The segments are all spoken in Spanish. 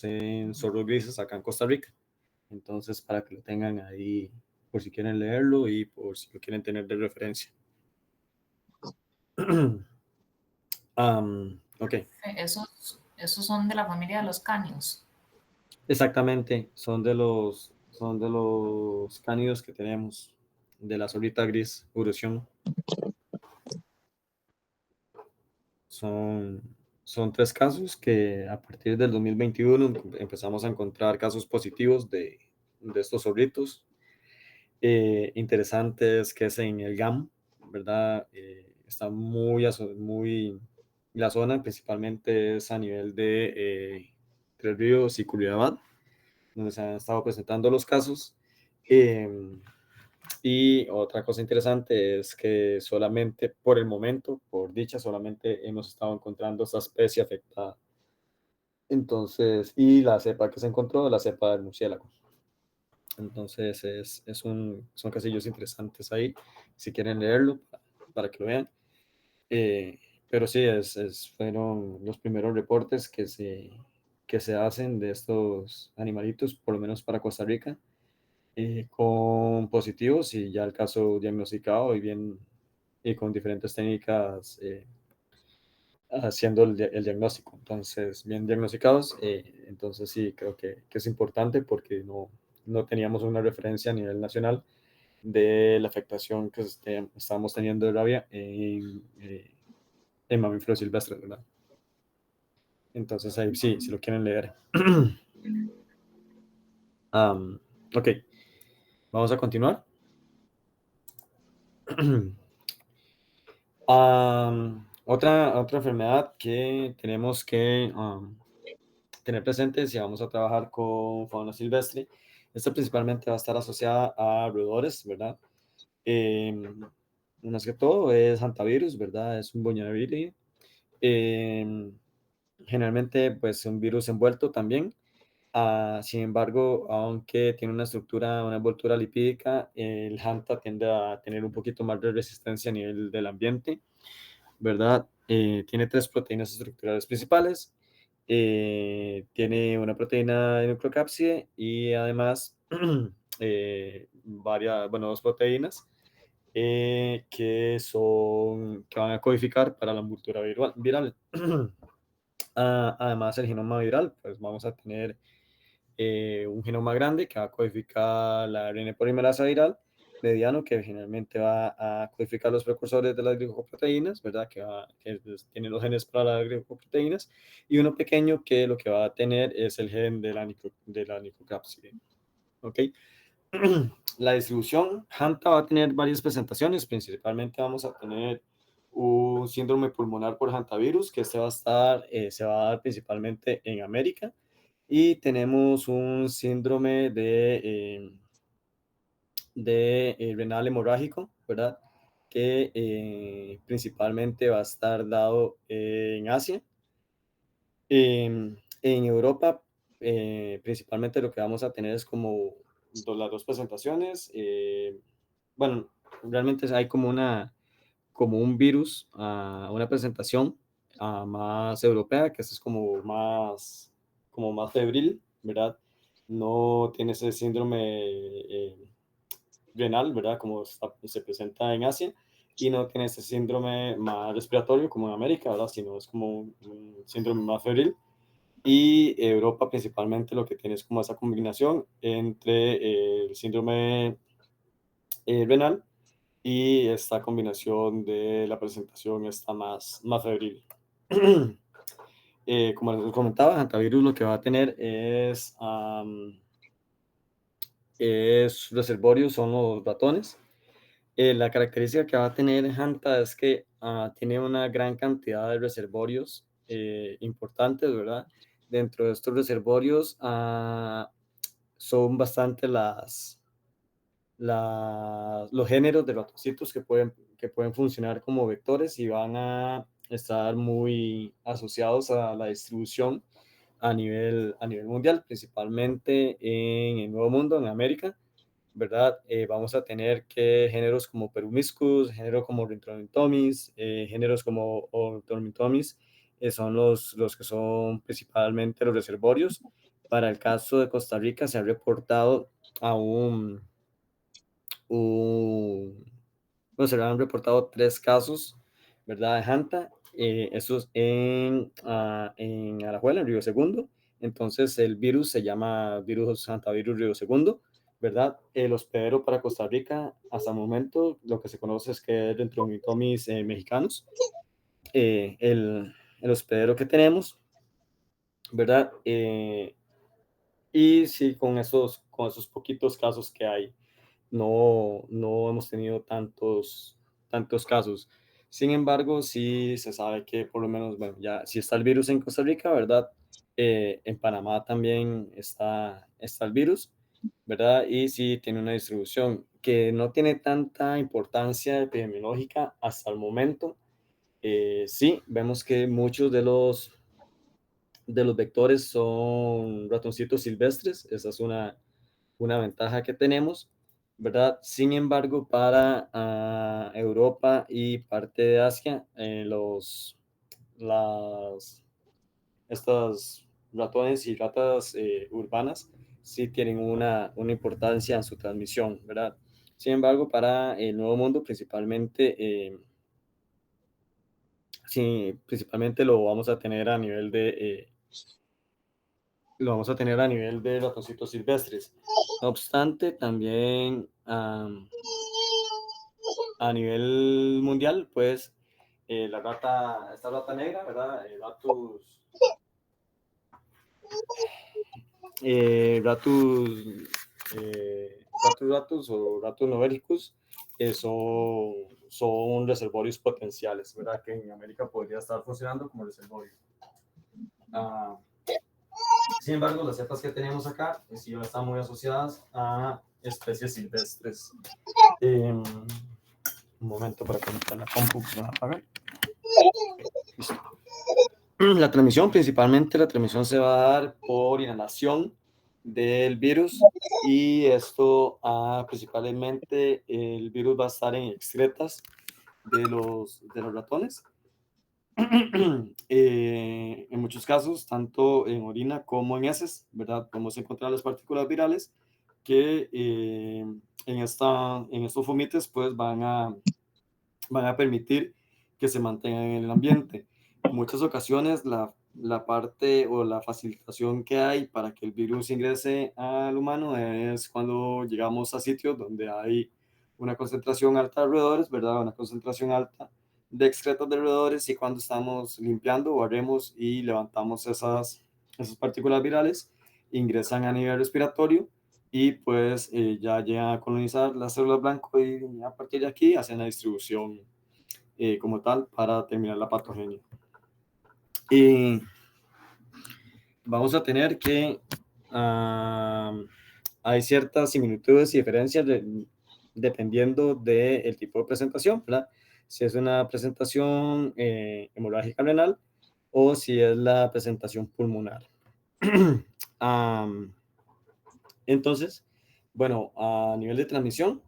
en zorros grises acá en Costa Rica. Entonces, para que lo tengan ahí por si quieren leerlo y por si lo quieren tener de referencia. Ok, Esos son de la familia de los canios. exactamente, son de los cánidos que tenemos, de la zorrita gris, Urushion. Son 3 casos que a partir del 2021 empezamos a encontrar casos positivos de estos zorritos. Interesantes que es en el GAM, ¿verdad? Está muy, la zona principalmente es a nivel de Tres Ríos y Curridabat, donde se han estado presentando los casos. Y otra cosa interesante es que solamente por el momento, por dicha, solamente hemos estado encontrando esta especie afectada. Entonces, y la cepa que se encontró, la cepa del murciélago. Entonces, son casillos interesantes ahí, si quieren leerlo, para que lo vean. Pero sí, fueron los primeros reportes que se hacen de estos animalitos, por lo menos para Costa Rica, con positivos y ya el caso diagnosticado y bien, y con diferentes técnicas haciendo el diagnóstico. Entonces, bien diagnosticados, entonces sí, creo que es importante porque no teníamos una referencia a nivel nacional de la afectación que estábamos teniendo de rabia en mamíferos silvestres, ¿verdad? Entonces ahí sí, si lo quieren leer. Ok, vamos a continuar. Otra enfermedad que tenemos que tener presente si vamos a trabajar con fauna silvestre, esta principalmente va a estar asociada a roedores, ¿verdad? Más que todo es hantavirus, ¿verdad? Es un boñaviri. Generalmente, pues, un virus envuelto también. Sin embargo, aunque tiene una estructura, una envoltura lipídica, el Hanta tiende a tener un poquito más de resistencia a nivel del ambiente, ¿verdad? Tiene 3 proteínas estructurales principales. Tiene una proteína de nucleocápside y además bueno, 2 proteínas que van a codificar para la envoltura viral. Además, el genoma viral, pues vamos a tener un genoma grande que va a codificar la ARN polimerasa viral, mediano que generalmente va a codificar los precursores de las glicoproteínas, ¿verdad? Que tiene los genes para las glicoproteínas, y uno pequeño que lo que va a tener es el gen de la nicocápside. ¿Ok? La distribución, Hanta va a tener varias presentaciones, principalmente vamos a tener un síndrome pulmonar por hantavirus, que se va a dar principalmente en América, y tenemos un síndrome de renal hemorrágico, ¿verdad? Que principalmente va a estar dado en Asia. En Europa, principalmente lo que vamos a tener es como las 2 presentaciones. Bueno, realmente hay como un virus, una presentación más europea, que es como más febril, ¿verdad? No tiene ese síndrome renal, ¿verdad? Como se presenta en Asia, y no tiene ese síndrome más respiratorio como en América, ¿verdad? Sino es como un síndrome más febril. Y Europa principalmente lo que tiene es como esa combinación entre el síndrome renal y esta combinación de la presentación está más febril. Como les comentaba, hantavirus lo que va a tener es reservorios, son los ratones. La característica que va a tener Hanta es que tiene una gran cantidad de reservorios importantes, ¿verdad? Dentro de estos reservorios son bastante los géneros de ratoncitos que pueden funcionar como vectores y van a estar muy asociados a la distribución a nivel mundial, principalmente en el Nuevo Mundo, en América, ¿verdad? Vamos a tener que géneros como Peromyscus, géneros como Rhintromintomis, géneros como Orthorhyntomis, son los que son principalmente los reservorios, Para el caso de Costa Rica se ha reportado a un bueno, se han reportado 3 casos, ¿verdad? De Hanta, esos en Alajuela, en Río Segundo. Entonces, el virus se llama virus hantavirus Río Segundo, ¿verdad? El hospedero para Costa Rica, hasta el momento, lo que se conoce es que es dentro de Mitomis mexicanos. El hospedero que tenemos, ¿verdad? Y sí, con esos poquitos casos que hay, no hemos tenido tantos casos. Sin embargo, sí se sabe que por lo menos, bueno, ya si está el virus en Costa Rica, ¿verdad? En Panamá también está el virus, ¿verdad? Y sí tiene una distribución que no tiene tanta importancia epidemiológica hasta el momento. Sí, vemos que muchos de los vectores son ratoncitos silvestres, esa es una ventaja que tenemos, ¿verdad? Sin embargo, para Europa y parte de Asia, estas ratones y ratas urbanas sí tienen una importancia en su transmisión, ¿verdad? Sin embargo, para el Nuevo Mundo, sí, principalmente lo vamos a tener a nivel de ratoncitos silvestres. No obstante, también a nivel mundial, pues esta rata negra, ¿verdad? Ratus, ratus o ratus novelicus, son reservorios potenciales, ¿verdad? Que en América podría estar funcionando como reservorio. Ah, Sin embargo, las cepas que tenemos acá sí están muy asociadas a especies silvestres. Un momento para conectar la compu que se va a apagar. Listo. La transmisión se va a dar por inhalación del virus y esto principalmente el virus va a estar en excretas de los ratones. En muchos casos, tanto en orina como en heces, ¿verdad? Podemos encontrar las partículas virales que en estos fomites pues van a permitir que se mantengan en el ambiente. En muchas ocasiones la parte o la facilitación que hay para que el virus ingrese al humano es cuando llegamos a sitios donde hay una concentración alta de roedores, ¿verdad? Una concentración alta de excretas de roedores y cuando estamos limpiando, barremos y levantamos esas partículas virales, ingresan a nivel respiratorio y pues ya llegan a colonizar las células blanco y a partir de aquí hacen la distribución como tal para terminar la patogenia. Y vamos a tener que hay ciertas similitudes y diferencias dependiendo del tipo de presentación, ¿verdad? Si es una presentación hemorrágica renal o si es la presentación pulmonar. Entonces, bueno, a nivel de transmisión,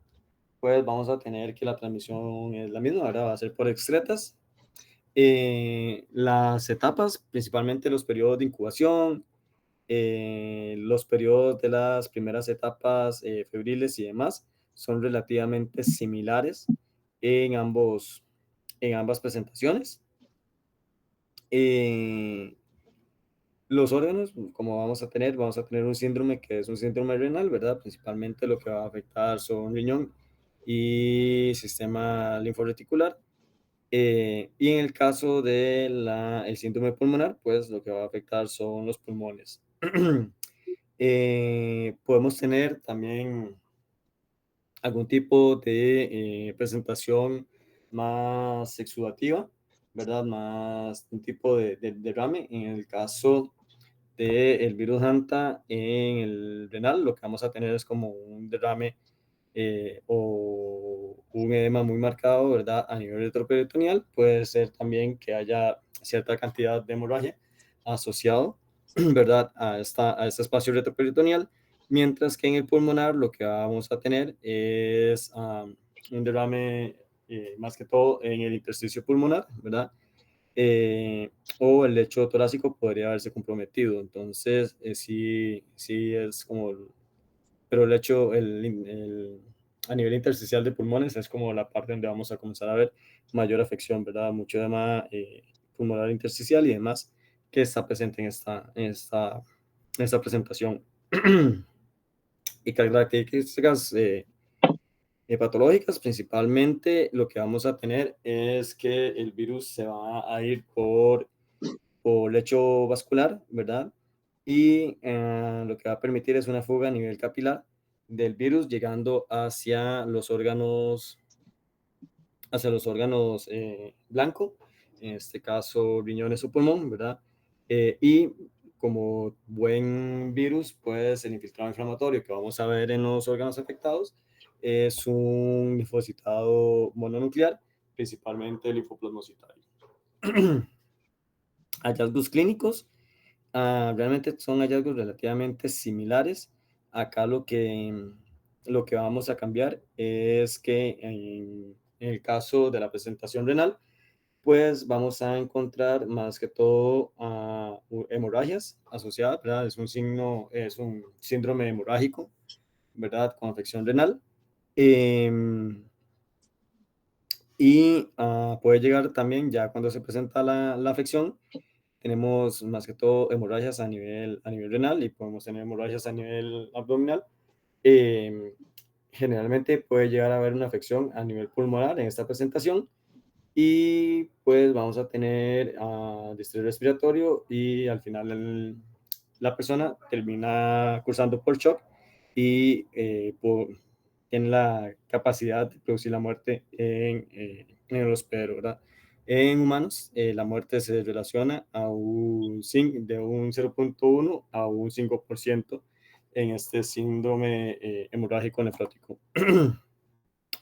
pues vamos a tener que la transmisión es la misma, ¿verdad? Va a ser por excretas. Las etapas, principalmente los periodos de incubación, los periodos de las primeras etapas febriles y demás, son relativamente similares en ambas presentaciones. Los órganos, como vamos a tener un síndrome que es un síndrome renal, ¿verdad? Principalmente lo que va a afectar son riñón y sistema linforeticular. Y en el caso del síndrome pulmonar, pues lo que va a afectar son los pulmones. Podemos tener también algún tipo de presentación más exudativa, ¿verdad? Más un tipo de derrame. En el caso del virus Hanta en el renal, lo que vamos a tener es como un derrame o un edema muy marcado, ¿verdad? A nivel retroperitoneal, puede ser también que haya cierta cantidad de hemorragia asociado, ¿verdad? A este espacio retroperitoneal, mientras que en el pulmonar lo que vamos a tener es un derrame más que todo en el intersticio pulmonar, ¿verdad? o el lecho torácico podría haberse comprometido. Entonces, sí, sí es como, pero el lecho, a nivel intersticial de pulmones es como la parte donde vamos a comenzar a ver mayor afección, ¿verdad? Mucho edema pulmonar intersticial y demás que está presente en esta presentación. Y características patológicas, principalmente lo que vamos a tener es que el virus se va a ir por lecho vascular, ¿verdad? Y lo que va a permitir es una fuga a nivel capilar del virus llegando hacia los órganos blanco, en este caso riñones o pulmón, ¿verdad? Y como buen virus, pues el infiltrado inflamatorio que vamos a ver en los órganos afectados es un linfocitado mononuclear, principalmente el linfoplasmocitario. Hallazgos clínicos, realmente son hallazgos relativamente similares. Acá lo que vamos a cambiar es que en el caso de la presentación renal, pues vamos a encontrar más que todo hemorragias asociadas, ¿verdad? Es un síndrome hemorrágico, ¿verdad? Con afección renal. Y puede llegar también, ya cuando se presenta la afección, tenemos más que todo hemorragias a nivel renal y podemos tener hemorragias a nivel abdominal. Eh, Generalmente puede llegar a haber una afección a nivel pulmonar en esta presentación y pues vamos a tener distrés respiratorio y al final la persona termina cursando por shock y tiene la capacidad de producir la muerte en el hospedero, ¿verdad? En humanos, la muerte se relaciona de un 0,1 a un 5% en este síndrome hemorrágico nefrótico.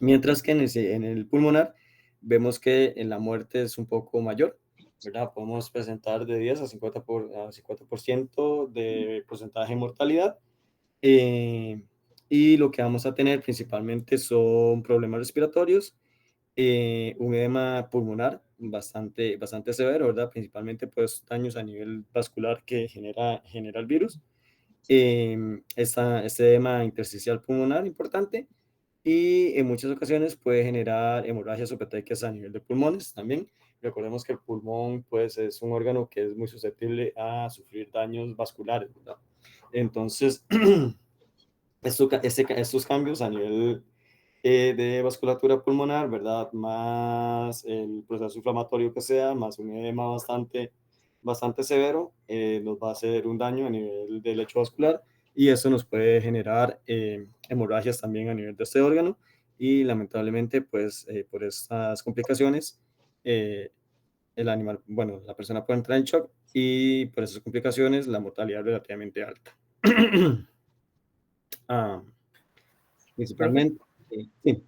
Mientras que en el pulmonar vemos que en la muerte es un poco mayor, ¿verdad? Podemos presentar de 10 a 50% de porcentaje de mortalidad. eh, y lo que vamos a tener principalmente son problemas respiratorios, un edema pulmonar bastante severo, ¿verdad? Principalmente pues daños a nivel vascular que genera el virus. Este edema intersticial pulmonar importante y en muchas ocasiones puede generar hemorragias o petequias a nivel de pulmones también. Recordemos que el pulmón pues es un órgano que es muy susceptible a sufrir daños vasculares, ¿verdad? Entonces, estos cambios a nivel de vasculatura pulmonar, ¿verdad? Más el proceso inflamatorio que sea, más un edema bastante severo, nos va a hacer un daño a nivel del lecho vascular y eso nos puede generar hemorragias también a nivel de este órgano y lamentablemente, pues por estas complicaciones, eh, bueno, la persona puede entrar en shock y por esas complicaciones la mortalidad es relativamente alta. Ah, Profe, principalmente, sí,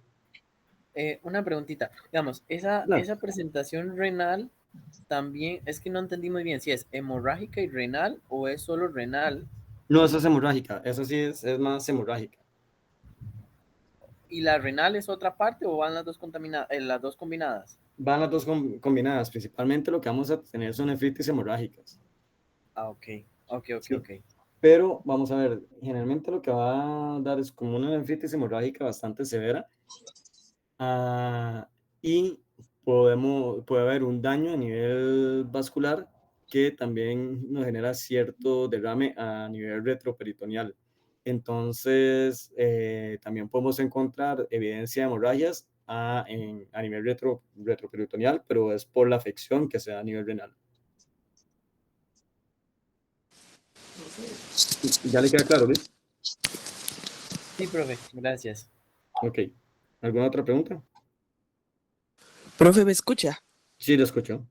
una preguntita. Digamos, claro. esa presentación renal también, es que no entendí muy bien si es hemorrágica y renal o es solo renal. No, esa es hemorrágica, esa sí es más hemorrágica. ¿Y la renal es otra parte o van las dos combinadas? Van las dos combinadas, principalmente lo que vamos a tener son nefritis hemorrágicas. Ah, ok, ok, ok, Sí. ok. Pero vamos a ver, generalmente lo que va a dar es como una nefritis hemorrágica bastante severa y puede haber un daño a nivel vascular que también nos genera cierto derrame a nivel retroperitoneal. Entonces, también podemos encontrar evidencia de hemorragias a nivel retroperitoneal, pero es por la afección que se da a nivel renal. ¿Ya le queda claro, Luis? Sí, profe, gracias. Ok. ¿Alguna otra pregunta? Profe, ¿me escucha? Sí, lo escucho.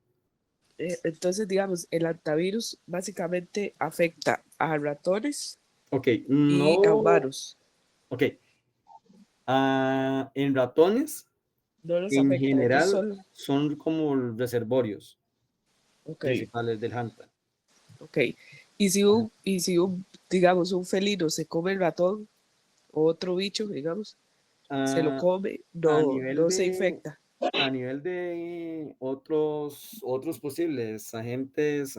Entonces, digamos, el antivirus básicamente afecta a ratones Ok, y a no. humanos. Ok. En ratones, No los en afecta, ellos general, solo. son como reservorios Ok, principales del Hanta. ok. Y si un, digamos, un felino se come el ratón o otro bicho, digamos, se lo Ah, come, a no, nivel no se de, infecta. A nivel de otros posibles agentes,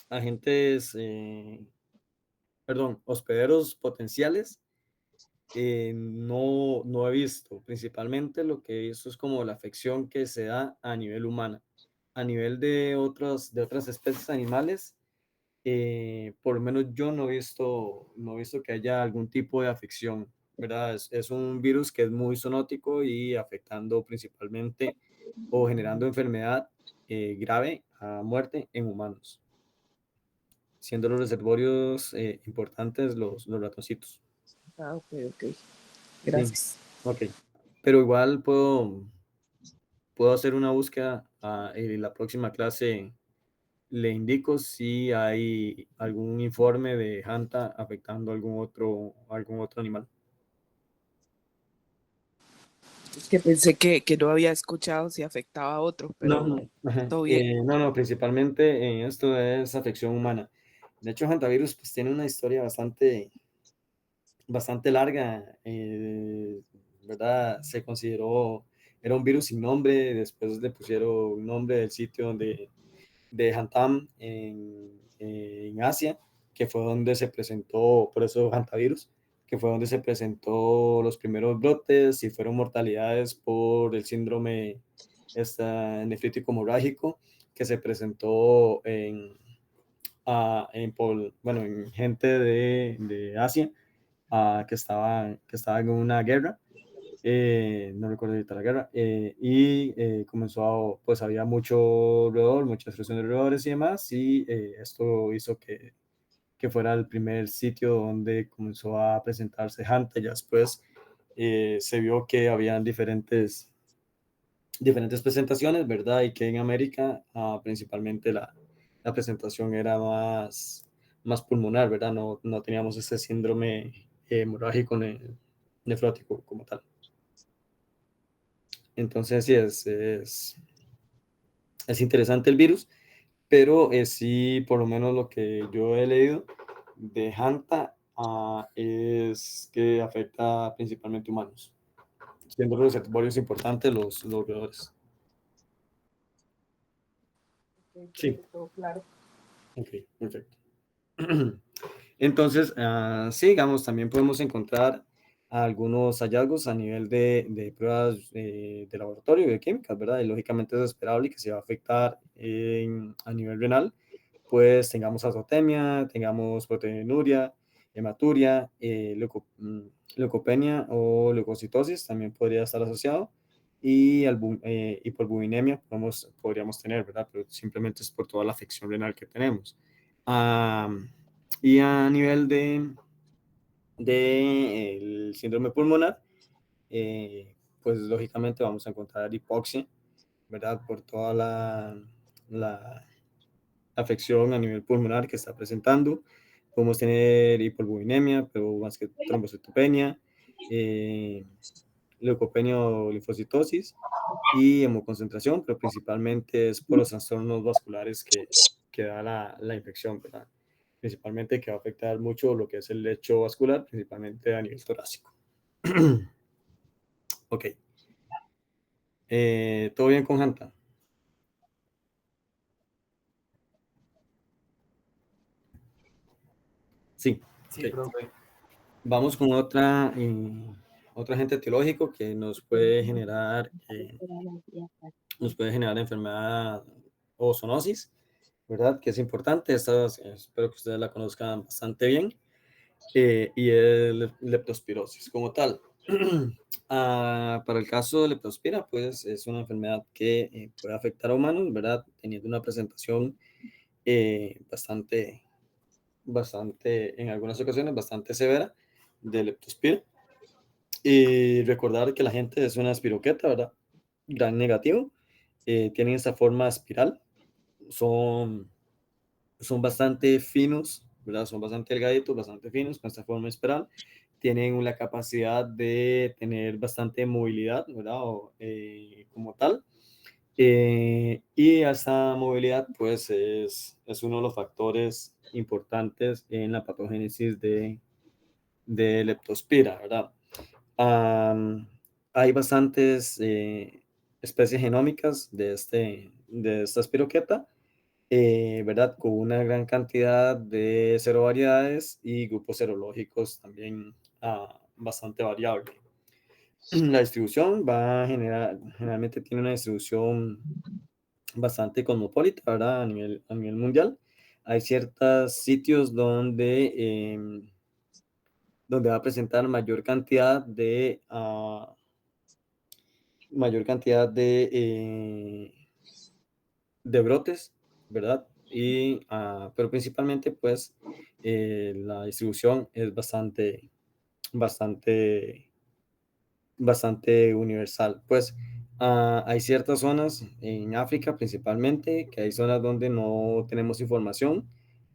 agentes, perdón, hospederos potenciales, no he visto. Principalmente lo que he visto es como la afección que se da a nivel humana. A nivel de otras especies animales, por lo menos yo no he visto que haya algún tipo de afección, ¿verdad? Es un virus que es muy zoonótico y afectando principalmente o generando enfermedad grave a muerte en humanos, siendo los reservorios importantes los ratoncitos. Ah, ok, ok. Sí, Gracias. ok. Pero igual puedo hacer una búsqueda y la próxima clase le indico si hay algún informe de Hanta afectando algún otro animal. Es que pensé que no había escuchado si afectaba a otro, No, pero no, ajá. todo bien. No, principalmente esto es afección humana. De hecho, hantavirus pues tiene una historia bastante larga, ¿verdad? Se consideró, era un virus sin nombre, después le pusieron un nombre del sitio de Hantam en Asia, que fue donde se presentó, por eso hantavirus, que fue donde se presentó los primeros brotes y fueron mortalidades por el síndrome nefrítico hemorrágico que se presentó bueno, en gente de Asia que estaba en una guerra, no recuerdo ahorita la guerra, y pues había mucho roedor, mucha destrucción de roedores y demás, y esto hizo que fuera el primer sitio donde comenzó a presentarse Hanta. Ya después se vio que habían diferentes presentaciones, ¿verdad? Y que en América principalmente la presentación era más pulmonar, ¿verdad? No teníamos ese síndrome hemorrágico nefrótico como tal. Entonces sí, es interesante el virus, pero sí, por lo menos lo que yo he leído de Hanta es que afecta principalmente humanos, siendo los reservorios importantes los roedores. Ok, Sí, todo claro. ok, perfecto. Entonces, sí, digamos, también podemos encontrar algunos hallazgos a nivel de pruebas de laboratorio y de químicas, ¿verdad? Y lógicamente es esperable que se va a afectar a nivel renal, pues tengamos azotemia, tengamos proteinuria, hematuria, leucopenia o leucocitosis también podría estar asociado. Y hiperbuminemia podríamos tener, ¿verdad? Pero simplemente es por toda la afección renal que tenemos. Ah, y a nivel de el síndrome pulmonar, pues lógicamente vamos a encontrar hipoxia, ¿verdad? Por toda la afección a nivel pulmonar que está presentando. Podemos tener hiperbuminemia, pero más que trombocitopenia, eh, leucopenia o linfocitosis y hemoconcentración, pero principalmente es por los trastornos vasculares que da la infección, ¿verdad? Principalmente que va a afectar mucho lo que es el lecho vascular, principalmente a nivel torácico. Ok. ¿Todo bien con Hanta? Sí. Sí, Ok. profe. Vamos con otro agente etiológico que nos puede generar enfermedad o zoonosis, ¿verdad? Que es importante. Espero que ustedes la conozcan bastante bien. Y el leptospirosis como tal. Para el caso de leptospira, pues es una enfermedad que puede afectar a humanos, ¿verdad? Teniendo una presentación en algunas ocasiones, bastante severa de leptospira. Y recordar que la gente es una espiroqueta, ¿verdad? Gran negativo. Tienen esta forma espiral. Son, son bastante finos, ¿verdad? Son bastante delgaditos, bastante finos, con esta forma espiral. Tienen la capacidad de tener bastante movilidad, ¿verdad? Como tal. Y esa movilidad, pues, es uno de los factores importantes en la patogénesis de leptospira, ¿verdad? Hay bastantes especies genómicas de esta espiroqueta, ¿verdad? Con una gran cantidad de serovariedades y grupos serológicos también bastante variable. La distribución va a generalmente tiene una distribución bastante cosmopolita, ¿verdad? A nivel mundial. Hay ciertos sitios donde va a presentar mayor cantidad de brotes, ¿verdad? Pero principalmente, pues, la distribución es bastante, bastante universal. Pues, hay ciertas zonas en África principalmente, que hay zonas donde no tenemos información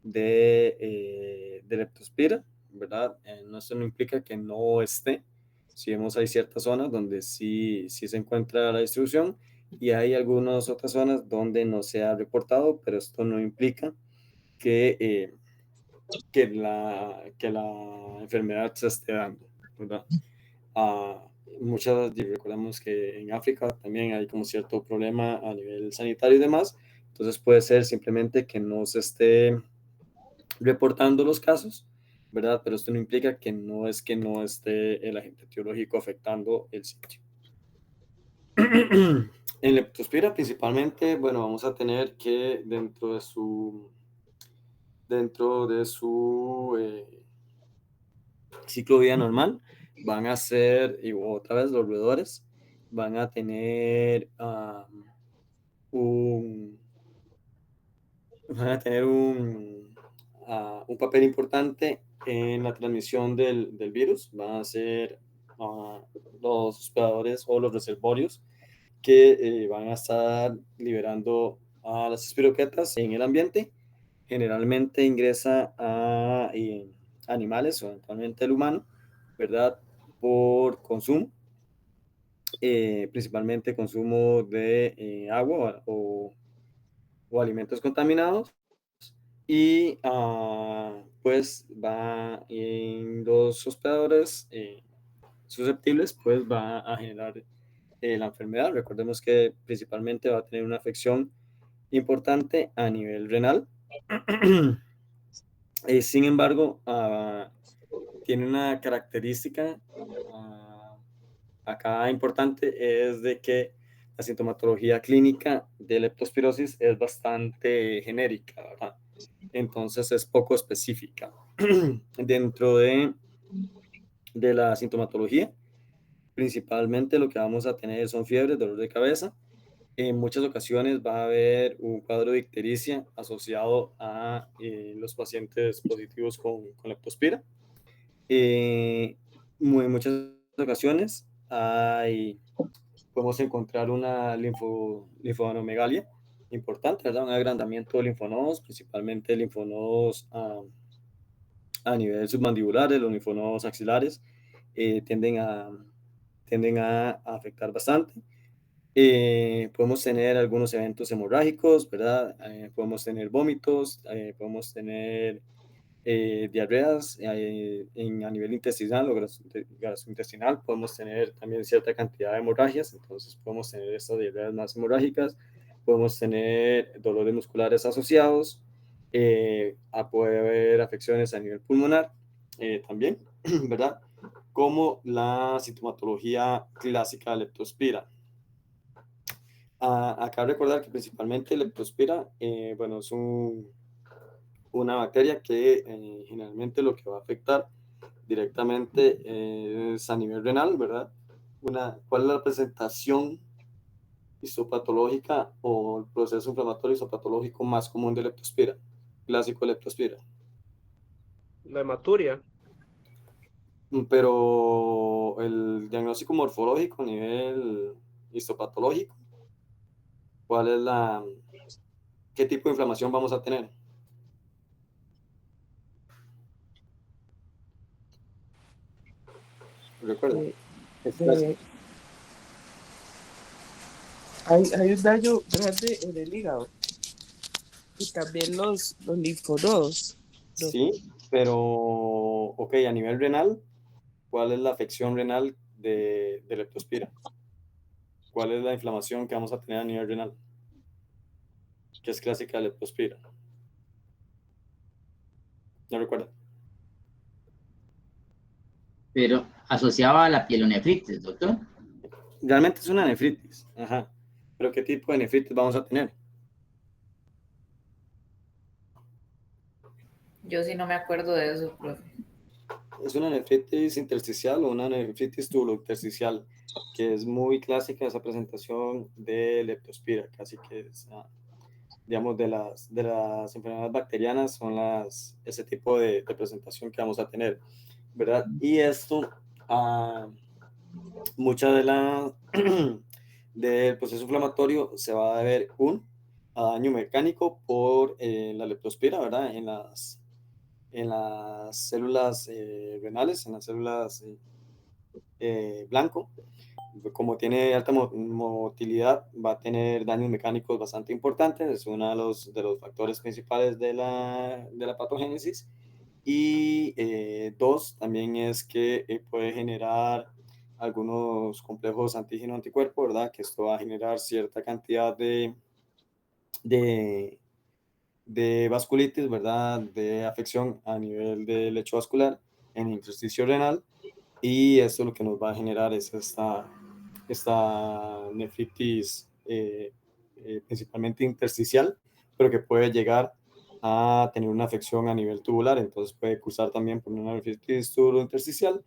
de leptospira, ¿verdad? Eso no implica que no esté. Si vemos, hay ciertas zonas donde sí se encuentra la distribución y hay algunas otras zonas donde no se ha reportado, pero esto no implica que, que la enfermedad se esté dando, ¿verdad? Recordemos que en África también hay como cierto problema a nivel sanitario y demás, entonces puede ser simplemente que no se esté reportando los casos, ¿verdad? Pero esto no implica que no esté el agente etiológico afectando el sitio. En leptospira principalmente, bueno, vamos a tener que dentro de su ciclo de vida normal, van a ser, y otra vez los roedores, van a tener un, van a tener un papel importante en la transmisión del virus, van a ser los hospedadores o los reservorios que van a estar liberando a las espiroquetas en el ambiente. Generalmente ingresa a animales o eventualmente el humano, ¿verdad? Por consumo, principalmente consumo de agua o alimentos contaminados. Y pues va en los hospedadores susceptibles, pues va a generar la enfermedad. Recordemos que principalmente va a tener una afección importante a nivel renal. Sin embargo, tiene una característica acá importante, es de que la sintomatología clínica de leptospirosis es bastante genérica, ¿verdad? Entonces es poco específica. Dentro de la sintomatología, principalmente lo que vamos a tener son fiebres, dolor de cabeza. En muchas ocasiones va a haber un cuadro de ictericia asociado a los pacientes positivos con leptospira. En muchas ocasiones podemos encontrar una linfoanomegalia importante, ¿verdad? Un agrandamiento de linfonodos, principalmente linfonodos a nivel submandibular, los linfonodos axilares tienden a afectar bastante. Podemos tener algunos eventos hemorrágicos, ¿verdad? Podemos tener vómitos, podemos tener diarreas a nivel intestinal o gastrointestinal, podemos tener también cierta cantidad de hemorragias, entonces podemos tener estas diarreas más hemorrágicas, podemos tener dolores musculares asociados, puede haber afecciones a nivel pulmonar también, ¿verdad? Como la sintomatología clásica de leptospira. Acá recordar que principalmente leptospira, bueno, es una bacteria que generalmente lo que va a afectar directamente es a nivel renal, ¿verdad? ¿Cuál es la presentación histopatológica o el proceso inflamatorio histopatológico más común de leptospira? Clásico de leptospira. La hematuria. Pero el diagnóstico morfológico a nivel histopatológico, ¿qué tipo de inflamación vamos a tener? Recuerda, hay un daño grande en el hígado y también los linfonodos. ¿No? Sí, pero, ok, a nivel renal, ¿cuál es la afección renal de leptospira? ¿Cuál es la inflamación que vamos a tener a nivel renal? Que es clásica de leptospira. ¿No recuerda? Pero asociaba a la pielonefritis, doctor. Realmente es una nefritis. Ajá. Pero ¿qué tipo de nefritis vamos a tener? Yo sí no me acuerdo de eso, profe. Es una nefritis intersticial o una nefritis tubulointersticial, que es muy clásica esa presentación de leptospira, casi que es, digamos, de las enfermedades bacterianas son ese tipo de presentación que vamos a tener, ¿verdad? Y esto, mucha del proceso inflamatorio se va a deber a daño mecánico por la leptospira, ¿verdad? En las células renales, en las células blanco. Como tiene alta motilidad, va a tener daños mecánicos bastante importantes, es uno de los factores principales de la patogénesis. Y dos, también es que puede generar algunos complejos antígeno-anticuerpo, ¿verdad? Que esto va a generar cierta cantidad de, de vasculitis, ¿verdad? De afección a nivel del lecho vascular en el intersticio renal. Y esto lo que nos va a generar es esta nefritis principalmente intersticial, pero que puede llegar a tener una afección a nivel tubular, entonces puede cursar también por una nefritis tubulointersticial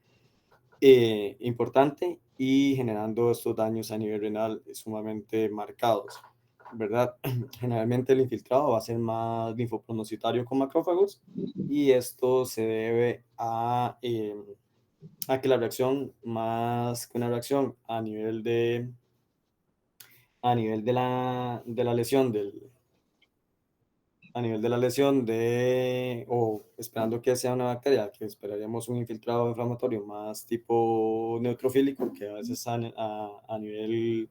importante y generando estos daños a nivel renal sumamente marcados, ¿verdad? Generalmente el infiltrado va a ser más linfopronocitario con macrófagos y esto se debe a que la reacción, más que una reacción a nivel de la lesión a nivel de la lesión o esperando que sea una bacteria, que esperaríamos un infiltrado inflamatorio más tipo neutrofílico, que a veces a nivel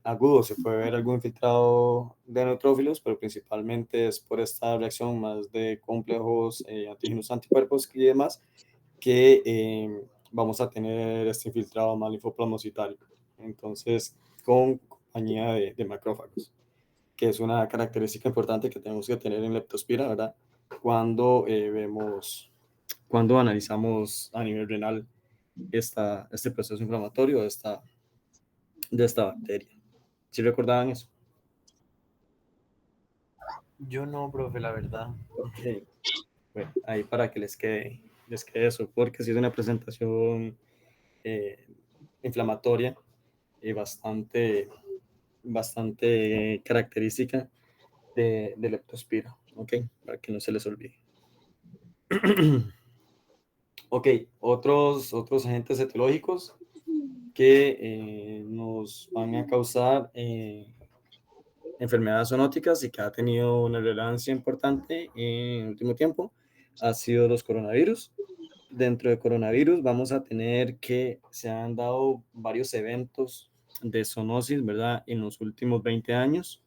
agudo se puede ver algún infiltrado de neutrófilos, pero principalmente es por esta reacción más de complejos antígenos anticuerpos y demás, que vamos a tener este infiltrado más linfoplasmocitario. Entonces, con compañía de macrófagos, que es una característica importante que tenemos que tener en leptospira, ¿verdad? Cuando cuando analizamos a nivel renal este proceso inflamatorio de esta bacteria. ¿Sí recordaban eso? Yo no, profe, la verdad. Ok. Bueno, ahí para que les quede eso, porque si es una presentación inflamatoria y bastante característica de leptospira, ¿ok? Para que no se les olvide. Ok, otros agentes etiológicos que nos van a causar enfermedades zoonóticas y que ha tenido una relevancia importante en el último tiempo ha sido los coronavirus. Dentro de coronavirus vamos a tener que se han dado varios eventos de zoonosis, ¿verdad? En los últimos 20 años,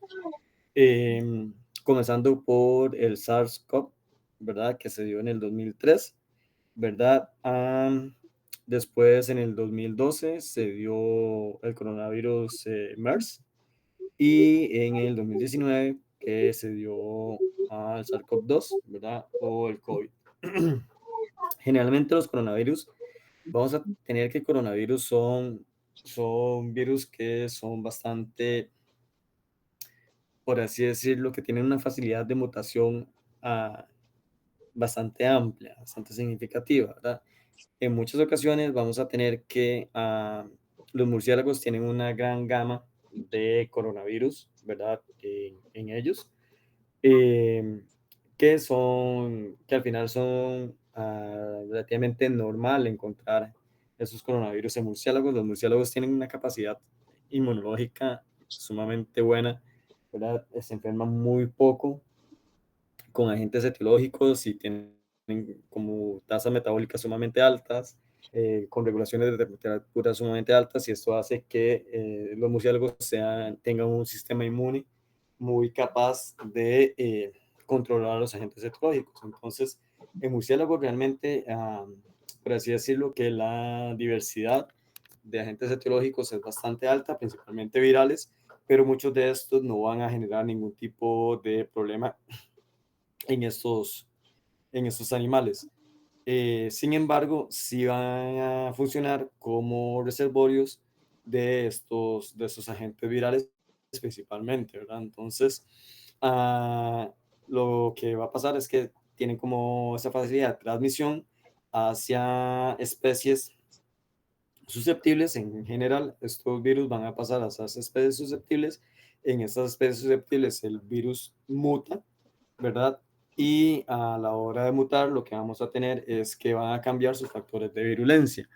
comenzando por el SARS-CoV, ¿verdad? Que se dio en el 2003, ¿verdad? Después, en el 2012, se dio el coronavirus MERS y en el 2019 que se dio al SARS-CoV-2, ¿verdad? O el COVID. Generalmente los coronavirus, vamos a tener que coronavirus son virus que son bastante, por así decirlo, que tienen una facilidad de mutación bastante amplia, bastante significativa, ¿verdad? En muchas ocasiones vamos a tener que los murciélagos tienen una gran gama de coronavirus, ¿verdad? En ellos, eh, que al final son relativamente normal encontrar esos coronavirus en murciélagos. Los murciélagos tienen una capacidad inmunológica sumamente buena, ¿verdad? Se enferman muy poco con agentes etiológicos y tienen como tasas metabólicas sumamente altas, con regulaciones de temperatura sumamente altas, y esto hace que los murciélagos tengan un sistema inmune muy capaz de controlar los agentes etiológicos. Entonces, en murciélagos realmente, por así decirlo, que la diversidad de agentes etiológicos es bastante alta, principalmente virales, pero muchos de estos no van a generar ningún tipo de problema en estos animales. Sin embargo, sí van a funcionar como reservorios de estos agentes virales principalmente, ¿verdad? Entonces, lo que va a pasar es que tienen como esa facilidad de transmisión hacia especies susceptibles. En general, estos virus van a pasar a esas especies susceptibles. En estas especies susceptibles el virus muta, ¿verdad? Y a la hora de mutar, lo que vamos a tener es que van a cambiar sus factores de virulencia.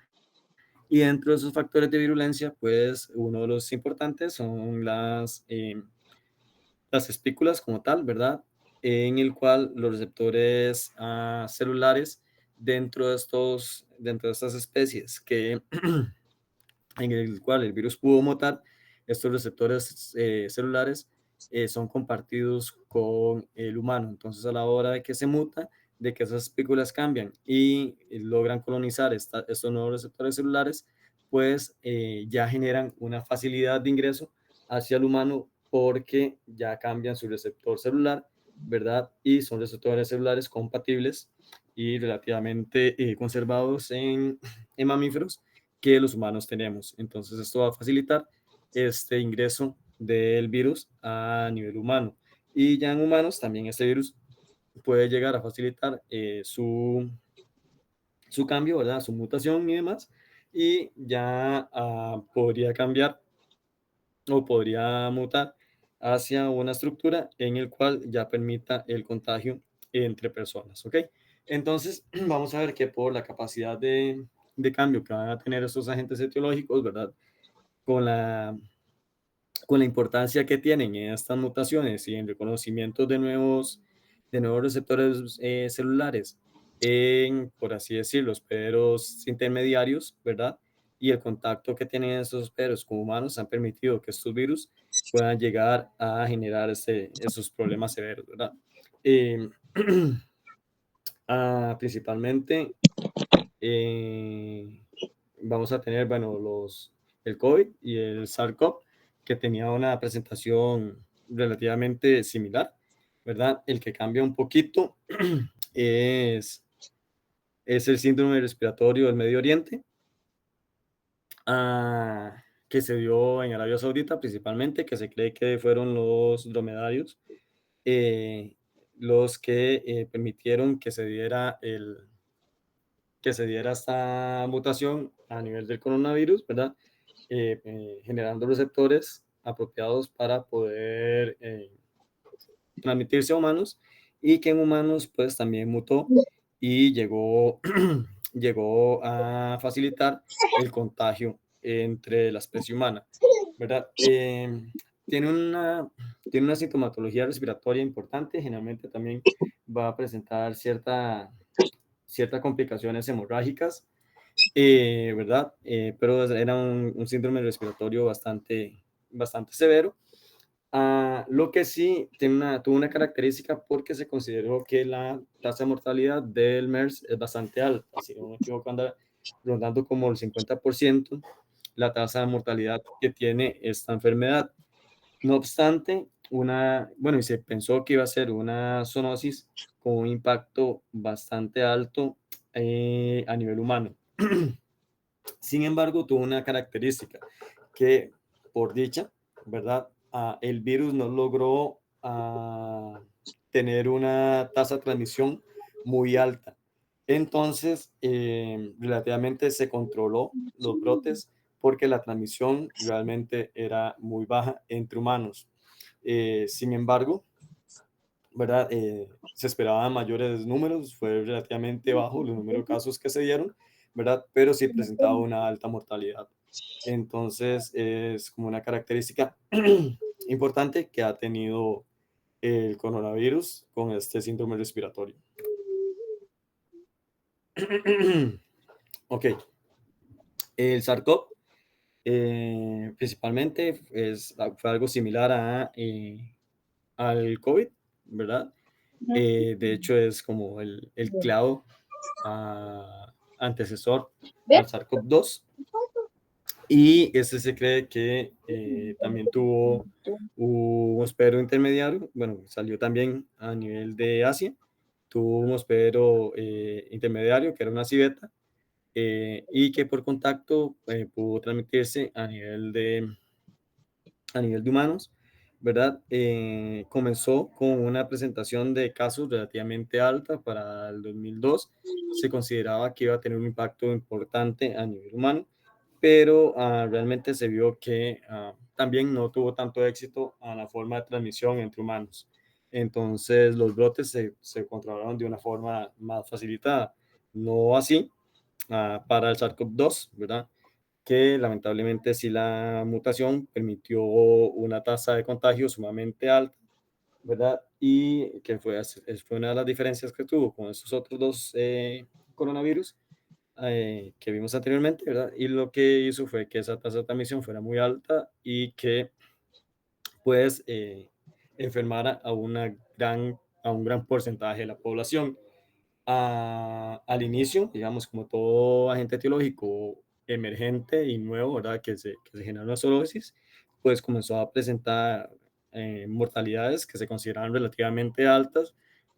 Y dentro de esos factores de virulencia, pues uno de los importantes son las espículas como tal, ¿verdad? En el cual los receptores celulares dentro de estas especies que en el cual el virus pudo mutar, estos receptores celulares son compartidos con el humano. Entonces, a la hora de que se muta, de que esas espículas cambian y logran colonizar estos nuevos receptores celulares, pues ya generan una facilidad de ingreso hacia el humano porque ya cambian su receptor celular, ¿verdad? Y son receptores celulares compatibles y relativamente conservados en mamíferos que los humanos tenemos. Entonces, esto va a facilitar este ingreso del virus a nivel humano. Y ya en humanos también este virus puede llegar a facilitar su cambio, ¿verdad? Su mutación y demás. Y ya podría cambiar o podría mutar hacia una estructura en el cual ya permita el contagio entre personas, ¿ok? Entonces, vamos a ver que por la capacidad de cambio que van a tener estos agentes etiológicos, ¿verdad? Con la importancia que tienen en estas mutaciones y en reconocimiento de nuevos receptores celulares en, por así decirlo, hospederos intermediarios, ¿verdad? Y el contacto que tienen estos hospederos con humanos han permitido que estos virus puedan llegar a generar esos problemas severos, ¿verdad? Eh, principalmente vamos a tener, bueno, el COVID y el SARS-CoV, que tenía una presentación relativamente similar, ¿verdad? El que cambia un poquito es el síndrome respiratorio del Medio Oriente, que se dio en Arabia Saudita principalmente, que se cree que fueron los dromedarios los que permitieron que se diera esta mutación a nivel del coronavirus, ¿verdad? Generando receptores apropiados para poder transmitirse a humanos y que en humanos pues también mutó y llegó, llegó a facilitar el contagio entre la especie humana, ¿verdad? Tiene una sintomatología respiratoria importante, generalmente también va a presentar ciertas complicaciones hemorrágicas, ¿verdad? Pero era un síndrome respiratorio bastante severo. Lo que sí tuvo una característica porque se consideró que la tasa de mortalidad del MERS es bastante alta, si no me equivoco, anda rondando como el 50% la tasa de mortalidad que tiene esta enfermedad. No obstante, y se pensó que iba a ser una zoonosis con un impacto bastante alto a nivel humano. Sin embargo, tuvo una característica que, por dicha, ¿verdad? El virus no logró tener una tasa de transmisión muy alta. Entonces, relativamente se controló los brotes porque la transmisión realmente era muy baja entre humanos. Sin embargo, ¿verdad? Se esperaban mayores números, fue relativamente bajo los números de casos que se dieron, ¿verdad? Pero sí presentaba una alta mortalidad. Entonces, es como una característica importante que ha tenido el coronavirus con este síndrome respiratorio. Ok. El SARS-CoV principalmente fue algo similar al COVID, ¿verdad? De hecho, es como el clado antecesor al SARS-CoV-2. Y este se cree que también tuvo un hospedero intermediario, bueno, salió también a nivel de Asia, tuvo un hospedero intermediario que era una civeta, y que por contacto pudo transmitirse a nivel de humanos, ¿verdad? Comenzó con una presentación de casos relativamente alta para el 2002. Se consideraba que iba a tener un impacto importante a nivel humano, pero realmente se vio que también no tuvo tanto éxito a la forma de transmisión entre humanos. Entonces los brotes se controlaron de una forma más facilitada. No así para el SARS-CoV-2, ¿verdad? Que lamentablemente sí la mutación permitió una tasa de contagio sumamente alta, ¿verdad? Y que fue una de las diferencias que tuvo con estos otros dos coronavirus que vimos anteriormente, ¿verdad? Y lo que hizo fue que esa tasa de transmisión fuera muy alta y que pues enfermara a un gran porcentaje de la población. Al inicio, digamos, como todo agente etiológico emergente y nuevo, ¿verdad? Que se genera una zoonosis, pues comenzó a presentar mortalidades que se consideraban relativamente altas,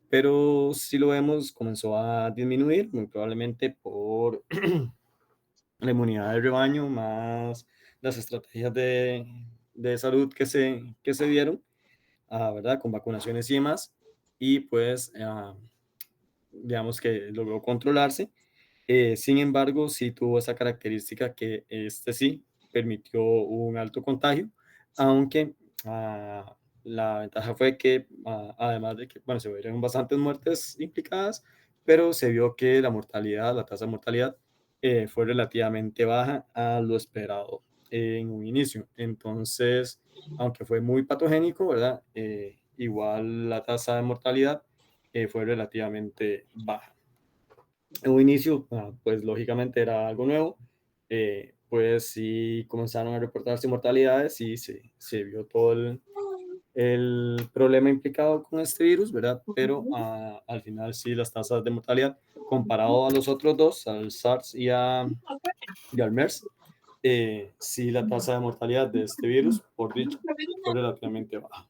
pero si lo vemos, comenzó a disminuir, muy probablemente por la inmunidad del rebaño, más las estrategias de salud que se dieron, ¿verdad? Con vacunaciones y demás, y pues digamos que logró controlarse. Sin embargo, sí tuvo esa característica que este sí permitió un alto contagio, aunque la ventaja fue que, además de que, bueno, se vieron bastantes muertes implicadas, pero se vio que la mortalidad, la tasa de mortalidad, fue relativamente baja a lo esperado en un inicio. Entonces, aunque fue muy patogénico, ¿verdad? Igual la tasa de mortalidad fue relativamente baja. En un inicio, pues lógicamente era algo nuevo, pues sí comenzaron a reportarse mortalidades y se vio todo el problema implicado con este virus, ¿verdad? Pero al final sí las tasas de mortalidad, comparado a los otros dos, al SARS y al MERS, sí la tasa de mortalidad de este virus, por dicho, fue relativamente baja.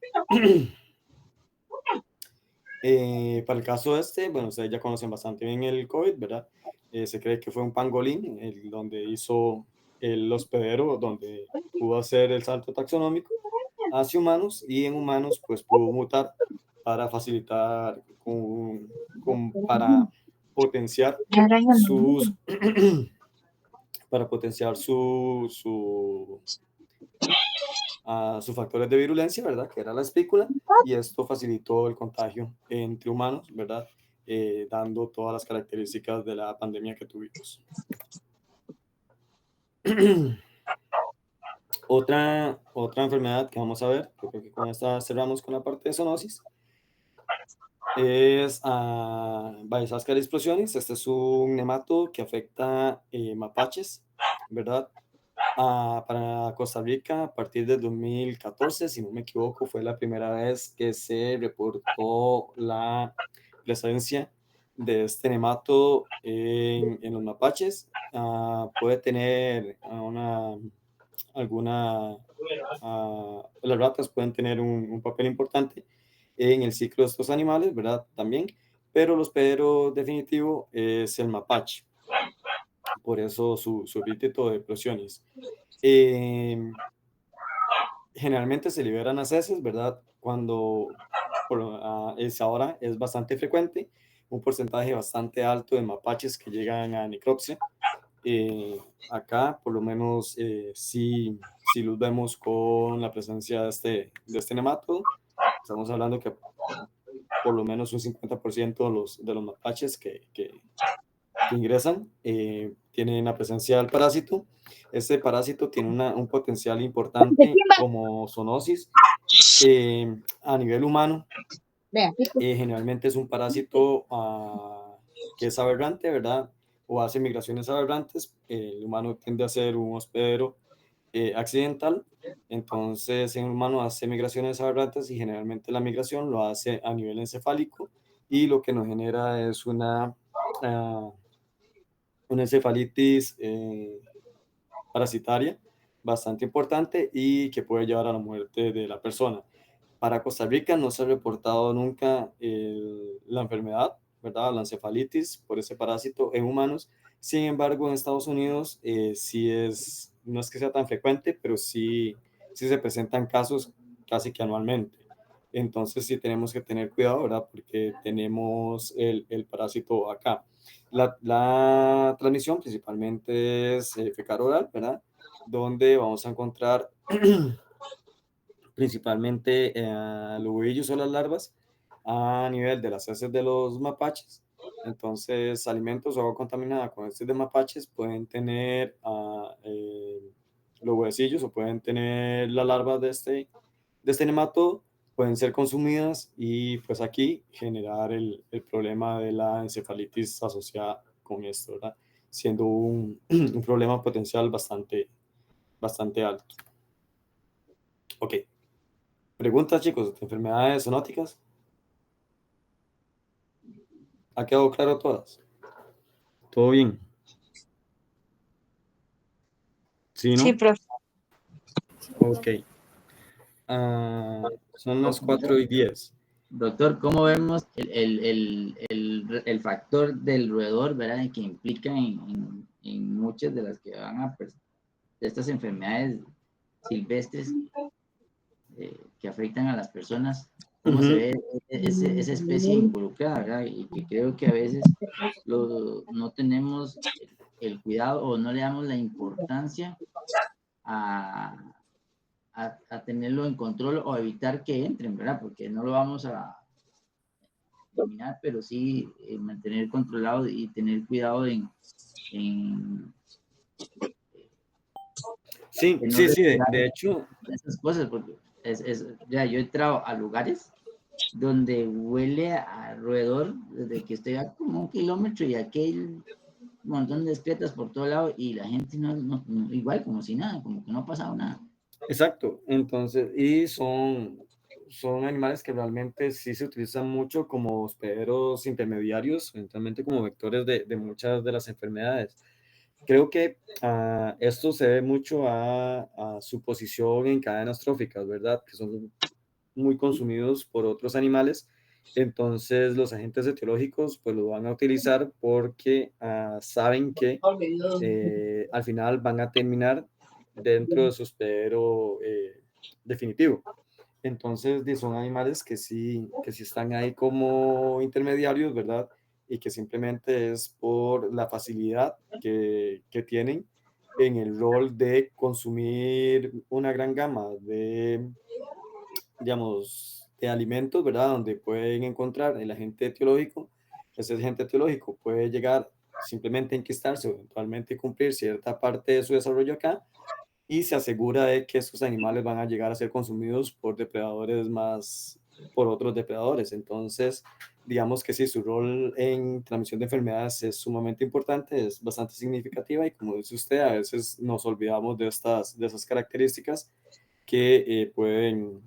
Para el caso este, bueno, ustedes ya conocen bastante bien el COVID, ¿verdad? Se cree que fue un pangolín donde hizo el hospedero, donde pudo hacer el salto taxonómico hacia humanos y en humanos pues pudo mutar para facilitar, para potenciar sus, para potenciar sus factores de virulencia, ¿verdad? Que era la espícula, y esto facilitó el contagio entre humanos, ¿verdad? Dando todas las características de la pandemia que tuvimos. Otra enfermedad que vamos a ver, yo creo que con esta cerramos con la parte de zoonosis, es Baisascaris explosionis. Este es un nemato que afecta mapaches, ¿verdad? Para Costa Rica, a partir del 2014, si no me equivoco, fue la primera vez que se reportó la presencia de este nemato en los mapaches. Puede tener las ratas pueden tener un papel importante en el ciclo de estos animales, ¿verdad? También, pero el hospedero definitivo es el mapache. Por eso su epíteto de Procyonis. Generalmente se liberan a heces, ¿verdad? Cuando ahora es bastante frecuente, un porcentaje bastante alto de mapaches que llegan a necropsia. Acá, por lo menos, sí los vemos con la presencia de este nematodo. Estamos hablando que por lo menos un 50% de los mapaches que ingresan tienen la presencia del parásito. Este parásito tiene un potencial importante como zoonosis a nivel humano. Generalmente es un parásito que es aberrante, ¿verdad? O hace migraciones aberrantes. El humano tiende a ser un hospedero accidental. Entonces, en el humano hace migraciones aberrantes y generalmente la migración lo hace a nivel encefálico y lo que nos genera es una encefalitis parasitaria bastante importante y que puede llevar a la muerte de la persona. Para Costa Rica no se ha reportado nunca la enfermedad, ¿verdad? La encefalitis por ese parásito en humanos. Sin embargo, en Estados Unidos sí no es que sea tan frecuente, pero sí se presentan casos casi que anualmente. Entonces sí tenemos que tener cuidado, ¿verdad? Porque tenemos el parásito acá. La transmisión principalmente es fecal oral, ¿verdad? Donde vamos a encontrar principalmente los huevillos o las larvas a nivel de las heces de los mapaches. Entonces, alimentos o agua contaminada con heces de mapaches pueden tener los huevecillos o pueden tener las larvas de este nematodo, pueden ser consumidas y pues aquí generar el problema de la encefalitis asociada con esto, ¿verdad? Siendo un problema potencial bastante alto. Ok. Preguntas, chicos, de enfermedades zoonóticas. ¿Ha quedado claro todas? ¿Todo bien? Sí, Sí, ¿no? profe. Ok. Son las 4:10. Doctor, ¿cómo vemos el factor del roedor, ¿verdad? Que implica en muchas de las que van de estas enfermedades silvestres que afectan a las personas? ¿Cómo se ve esa especie involucrada, ¿verdad? Y que creo que a veces no tenemos el cuidado o no le damos la importancia a, a tenerlo en control o evitar que entren, ¿verdad? Porque no lo vamos a eliminar, pero sí mantener controlado y tener cuidado en Sí, que no sí, sí, respirar de hecho, esas cosas, porque ya yo he entrado a lugares donde huele a roedor desde que estoy a como 1 kilómetro y aquel montón de excretas por todo lado y la gente igual como si nada, como que no ha pasado nada. exacto. Entonces, y son animales que realmente sí se utilizan mucho como hospederos intermediarios, eventualmente como vectores de muchas de las enfermedades. Creo que esto se debe mucho a su posición en cadenas tróficas, ¿verdad? Que son muy consumidos por otros animales. Entonces los agentes etiológicos pues lo van a utilizar porque saben que al final van a terminar dentro de su hospedero definitivo. Entonces son animales que sí están ahí como intermediarios, ¿verdad? Y que simplemente es por la facilidad que tienen en el rol de consumir una gran gama de, digamos, de alimentos, ¿verdad? Donde pueden encontrar el agente etiológico. Ese agente etiológico puede llegar simplemente a enquistarse o eventualmente cumplir cierta parte de su desarrollo acá y se asegura de que estos animales van a llegar a ser consumidos por depredadores por otros depredadores. Entonces, digamos que sí, su rol en transmisión de enfermedades es sumamente importante, es bastante significativa y como dice usted, a veces nos olvidamos de esas características que pueden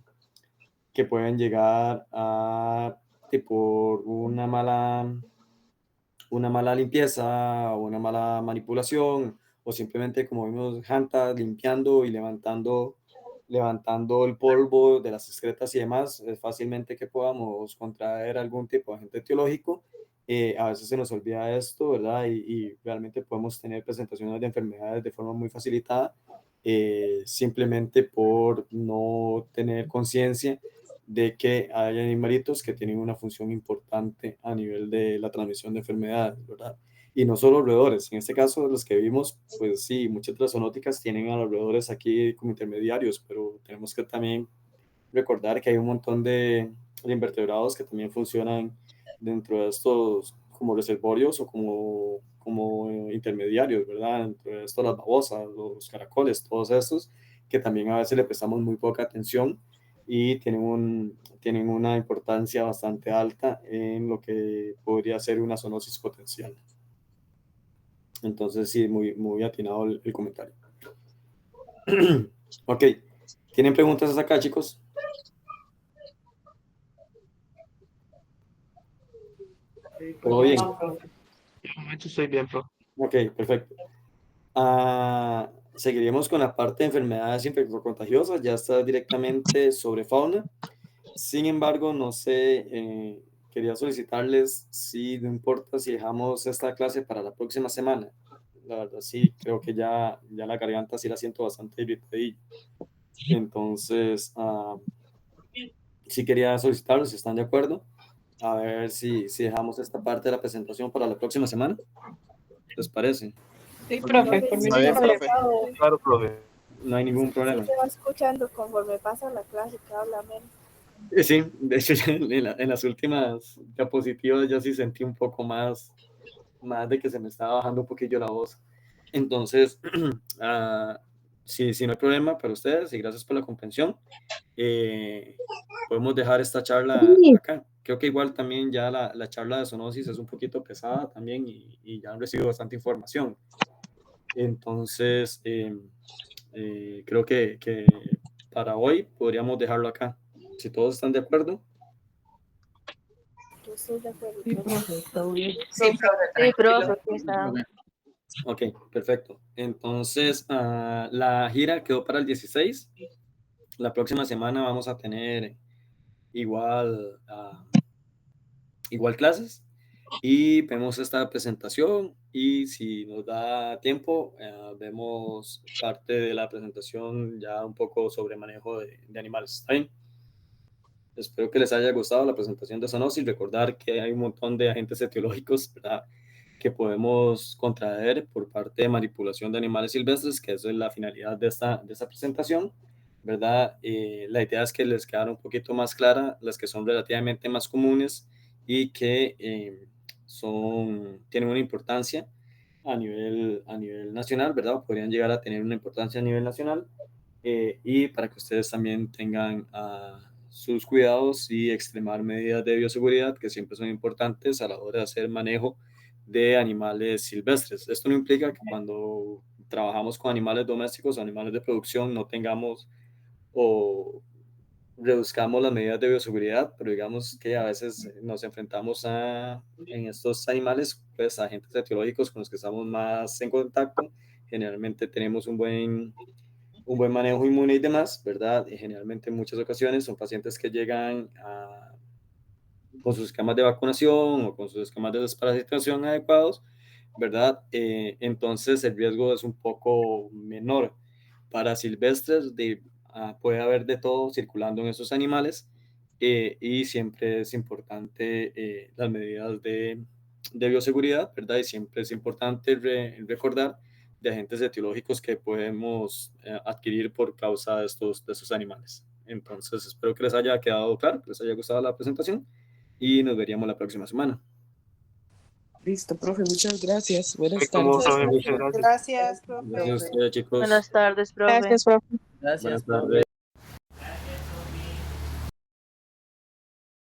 llegar a, por una mala limpieza o una mala manipulación o simplemente como vimos Hanta limpiando y levantando el polvo de las excretas y demás, es fácilmente que podamos contraer algún tipo de agente etiológico. A veces se nos olvida esto, ¿verdad? Y realmente podemos tener presentaciones de enfermedades de forma muy facilitada, simplemente por no tener conciencia de que hay animalitos que tienen una función importante a nivel de la transmisión de enfermedades, ¿verdad? Y no solo roedores, en este caso los que vimos, pues sí, muchas de las zoonóticas tienen a los roedores aquí como intermediarios, pero tenemos que también recordar que hay un montón de invertebrados que también funcionan dentro de estos como reservorios o como intermediarios, ¿verdad? Dentro de esto las babosas, los caracoles, todos estos que también a veces le prestamos muy poca atención y tienen una importancia bastante alta en lo que podría ser una zoonosis potencial. Entonces sí, muy, muy atinado el comentario. Ok, ¿tienen preguntas hasta acá, chicos? ¿Todo bien? De momento estoy bien, profe. Ok, perfecto. seguiríamos con la parte de enfermedades infectocontagiosas, ya está directamente sobre fauna. Sin embargo, no sé, quería solicitarles si no importa si dejamos esta clase para la próxima semana. La verdad, sí, creo que ya la garganta sí la siento bastante irritadilla. Entonces, sí quería solicitarlos si están de acuerdo. A ver si dejamos esta parte de la presentación para la próxima semana. ¿Les parece? Sí, profe, por mí Está bien, no. profe. Claro, profe. No hay ningún problema. Sí se va escuchando conforme pasa la clase, que habla menos. Sí, de hecho, ya en las últimas diapositivas ya sí sentí un poco más de que se me estaba bajando un poquillo la voz. Entonces, si no hay problema para ustedes y gracias por la comprensión, podemos dejar esta charla acá. Creo que igual también ya la charla de zoonosis es un poquito pesada también y ya han recibido bastante información. Entonces, creo que para hoy podríamos dejarlo acá. Si todos están de acuerdo. Yo estoy de acuerdo. Sí, profe, está bien. Sí, profe, Sí, profe, tranquilo. aquí está. Ok, perfecto. Entonces, la gira quedó para el 16. La próxima semana vamos a tener igual clases y vemos esta presentación y si nos da tiempo, vemos parte de la presentación ya un poco sobre manejo de animales. ¿Está bien? Espero que les haya gustado la presentación de zoonosis. Recordar que hay un montón de agentes etiológicos, ¿verdad?, que podemos contraer por parte de manipulación de animales silvestres, que eso es la finalidad de esta presentación, ¿verdad? La idea es que les quedara un poquito más clara las que son relativamente más comunes y que tienen una importancia a nivel nacional, ¿verdad? Podrían llegar a tener una importancia a nivel nacional y para que ustedes también tengan sus cuidados y extremar medidas de bioseguridad que siempre son importantes a la hora de hacer manejo de animales silvestres. Esto no implica que cuando trabajamos con animales domésticos o animales de producción no tengamos o reduzcamos las medidas de bioseguridad, pero digamos que a veces nos enfrentamos en estos animales, pues, a agentes etiológicos con los que estamos más en contacto. Generalmente tenemos un buen manejo inmune y demás, ¿verdad? Y generalmente en muchas ocasiones son pacientes que llegan con sus esquemas de vacunación o con sus esquemas de desparasitación adecuados, ¿verdad? Entonces el riesgo es un poco menor. Para silvestres puede haber de todo circulando en esos animales y siempre es importante las medidas de bioseguridad, ¿verdad? Y siempre es importante recordar de agentes etiológicos que podemos adquirir por causa de estos animales. Entonces, espero que les haya quedado claro, que les haya gustado la presentación y nos veríamos la próxima semana. Listo, profe, muchas gracias. Buenas Sí, como, tardes. profe, muchas gracias. Gracias, profe. Gracias a ustedes, chicos. Buenas tardes, profe. Gracias, profe. Gracias, Buenas profe. tardes.